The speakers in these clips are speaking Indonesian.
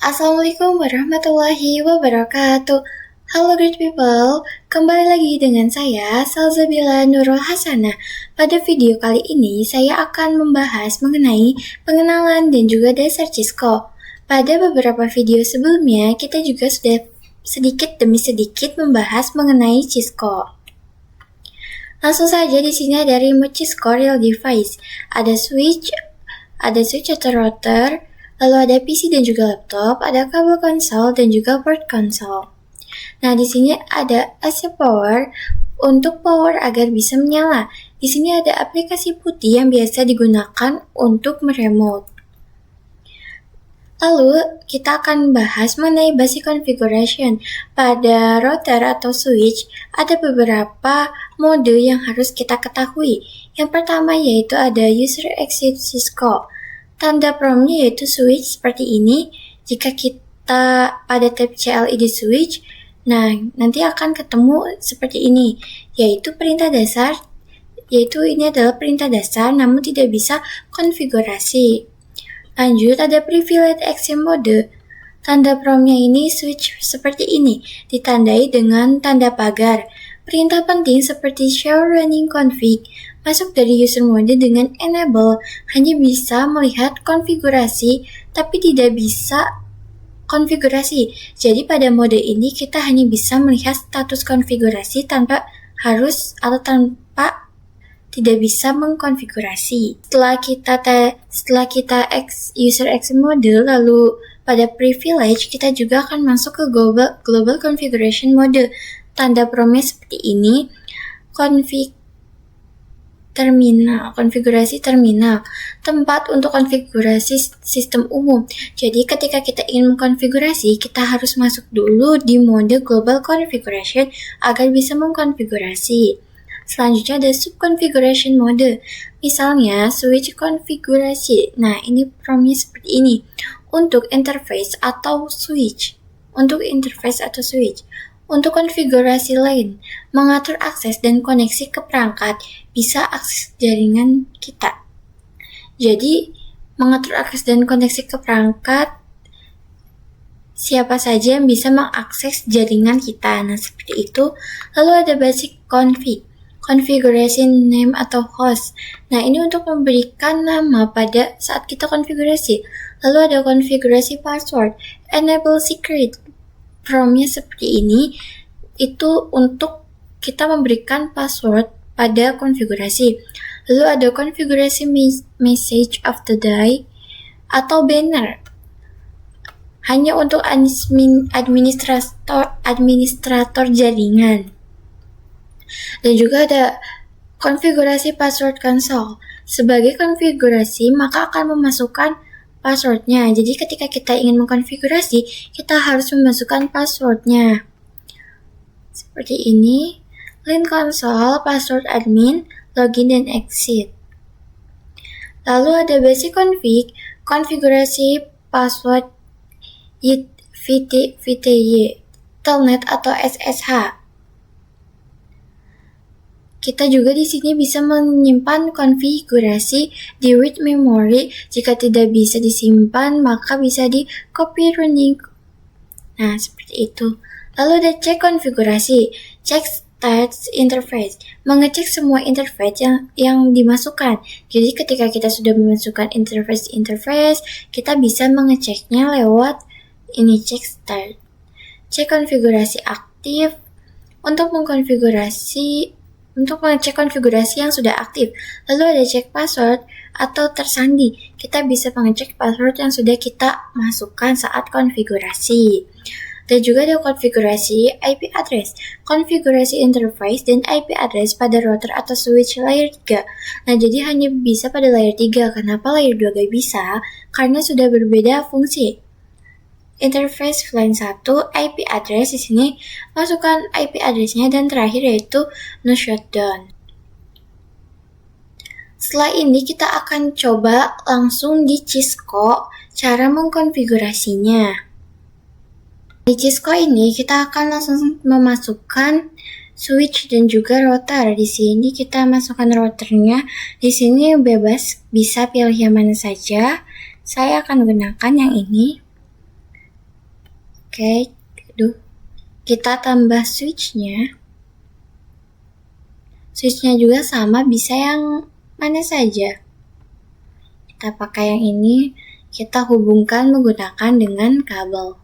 Assalamualaikum warahmatullahi wabarakatuh. Halo great people, kembali lagi dengan saya Salsabila Nurul Hasanah. Pada video kali ini saya akan membahas mengenai pengenalan dan juga dasar Cisco. Pada beberapa video sebelumnya kita juga sudah sedikit demi sedikit membahas mengenai Cisco. Langsung saja di sini ada remote Cisco real device, ada switch atau router, lalu ada PC dan juga laptop, ada kabel konsol dan juga port konsol. Nah, di sini ada AC power untuk power agar bisa menyala. Di sini ada aplikasi putih yang biasa digunakan untuk meremote. Lalu, kita akan bahas mengenai basic configuration. Pada router atau switch, ada beberapa mode yang harus kita ketahui. Yang pertama yaitu ada user exit Cisco. Tanda promnya yaitu switch seperti ini. Jika kita pada tab CLID switch, nah nanti akan ketemu seperti ini, yaitu perintah dasar, yaitu ini adalah perintah dasar namun tidak bisa konfigurasi. Lanjut ada privilege access mode. Tanda promnya ini switch seperti ini, ditandai dengan tanda pagar. Perintah penting seperti show running config masuk dari user mode dengan enable, hanya bisa melihat konfigurasi tapi tidak bisa konfigurasi. Jadi pada mode ini kita hanya bisa melihat status konfigurasi tanpa tidak bisa mengkonfigurasi. Setelah kita user exit mode, lalu pada privilege kita juga akan masuk ke global configuration mode. Tanda promnya seperti ini, konfigurasi terminal, tempat untuk konfigurasi sistem umum. Jadi ketika kita ingin mengkonfigurasi, kita harus masuk dulu di mode global configuration agar bisa mengkonfigurasi. Selanjutnya ada subconfiguration mode. Misalnya switch konfigurasi. Nah, ini promnya seperti ini. Untuk interface atau switch. Untuk konfigurasi lain, mengatur akses dan koneksi ke perangkat, bisa akses jaringan kita. Jadi, mengatur akses dan koneksi ke perangkat, siapa saja yang bisa mengakses jaringan kita. Nah, seperti itu. Lalu ada basic config. Configuration name atau host. Nah, ini untuk memberikan nama pada saat kita konfigurasi. Lalu ada konfigurasi password, enable secret. Promnya seperti ini, itu untuk kita memberikan password pada konfigurasi. Lalu ada konfigurasi message of the day atau banner. Hanya untuk administrator jaringan. Dan juga ada konfigurasi password console. Sebagai konfigurasi, maka akan memasukkan passwordnya. Jadi ketika kita ingin mengkonfigurasi, kita harus memasukkan passwordnya. Seperti ini. Link console, password admin, login dan exit. Lalu ada basic config, konfigurasi password VTY, telnet atau SSH. Kita juga di sini bisa menyimpan konfigurasi di read memory. Jika tidak bisa disimpan, maka bisa di copy running. Nah, seperti itu. Lalu ada cek konfigurasi, cek start interface, mengecek semua interface yang dimasukkan. Jadi ketika kita sudah memasukkan interface, kita bisa mengeceknya lewat ini cek start. Cek konfigurasi aktif untuk mengecek konfigurasi yang sudah aktif. Lalu ada cek password atau tersandi. Kita bisa mengecek password yang sudah kita masukkan saat konfigurasi. Dan juga ada konfigurasi IP address, konfigurasi interface dan IP address pada router atau switch layer 3. Nah, jadi hanya bisa pada layer 3. Kenapa layer 2 gak bisa? Karena sudah berbeda fungsi. Interface line 1, IP address di sini masukkan IP address-nya dan terakhir yaitu no shutdown. Setelah ini kita akan coba langsung di Cisco cara mengkonfigurasinya. Di Cisco ini kita akan langsung memasukkan switch dan juga router. Di sini kita masukkan routernya. Di sini bebas bisa pilih yang mana saja. Saya akan gunakan yang ini. Oke, kita tambah switch-nya. Switch-nya juga sama, bisa yang mana saja. Kita pakai yang ini, kita hubungkan menggunakan dengan kabel.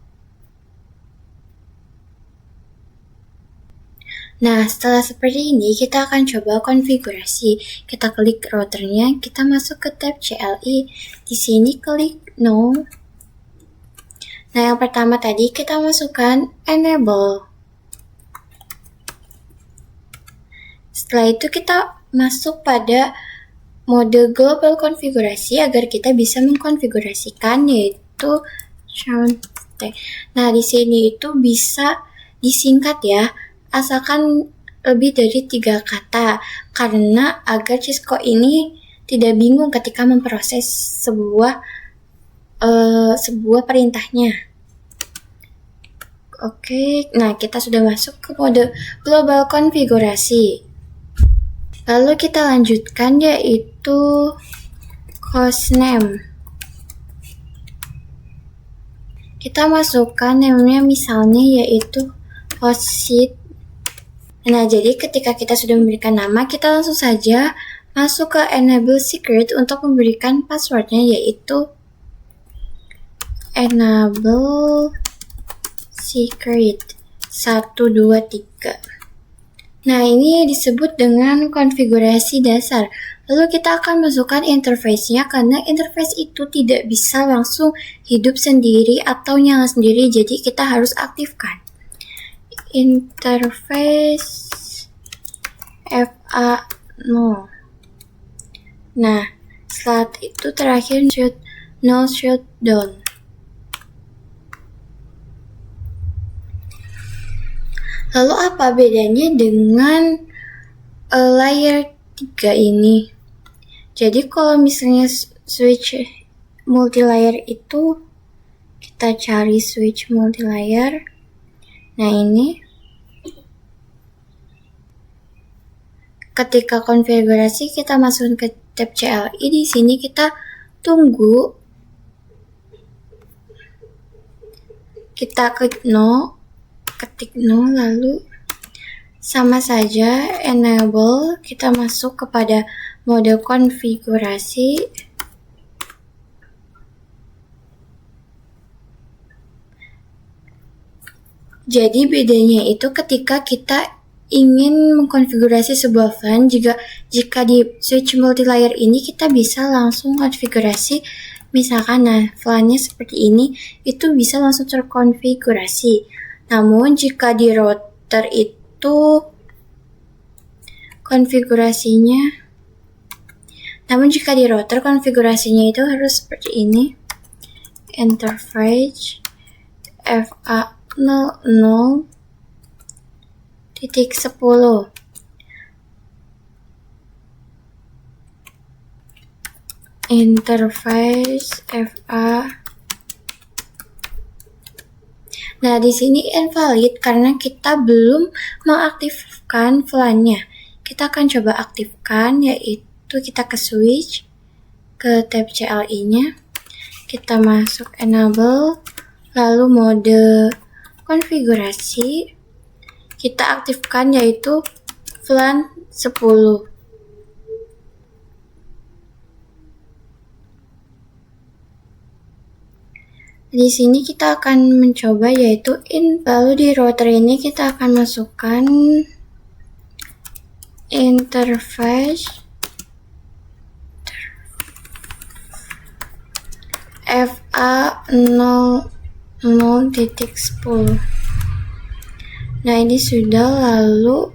Nah, setelah seperti ini, kita akan coba konfigurasi. Kita klik routernya, kita masuk ke tab CLI. Di sini klik No. Nah, yang pertama tadi kita masukkan Enable. Setelah itu kita masuk pada mode global konfigurasi agar kita bisa mengkonfigurasikan, yaitu Nah, di sini itu bisa disingkat ya, asalkan lebih dari 3 kata, karena agar Cisco ini tidak bingung ketika memproses sebuah perintahnya. Oke, nah kita sudah masuk ke mode global konfigurasi. Lalu kita lanjutkan, yaitu hostname. Kita masukkan namanya misalnya yaitu hostseat. Nah, jadi ketika kita sudah memberikan nama, kita langsung saja masuk ke enable secret untuk memberikan passwordnya, yaitu enable secret 123. Nah, ini disebut dengan konfigurasi dasar. Lalu kita akan masukkan interface-nya, karena interface itu tidak bisa langsung hidup sendiri atau nyala sendiri, jadi kita harus aktifkan. Interface FA0. Nah, setelah itu terakhir no shutdown. Lalu apa bedanya dengan layer 3 ini? Jadi kalau misalnya switch multilayer itu, kita cari switch multilayer. Nah, ini ketika konfigurasi kita masukin ke tab CLI. Di sini kita tunggu, kita klik no, ketik no, lalu sama saja enable, kita masuk kepada mode konfigurasi. Jadi bedanya itu ketika kita ingin mengkonfigurasi sebuah VLAN, jika di switch multilayer ini kita bisa langsung konfigurasi. Misalkan VLAN-nya seperti ini, itu bisa langsung terkonfigurasi. Namun jika di router itu konfigurasinya itu harus seperti ini. Interface FA00.10. Interface FA. Nah, di sini invalid karena kita belum mengaktifkan VLAN-nya. Kita akan coba aktifkan, yaitu kita ke switch, ke tab CLI-nya, kita masuk enable, lalu mode konfigurasi, kita aktifkan yaitu VLAN 10. Di sini kita akan mencoba yaitu lalu di router ini kita akan masukkan interface FA00.10. Nah, ini sudah, lalu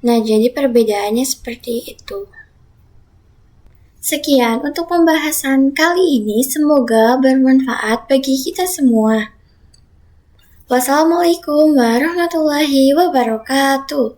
jadi perbedaannya seperti itu. Sekian untuk pembahasan kali ini, semoga bermanfaat bagi kita semua. Wassalamualaikum warahmatullahi wabarakatuh.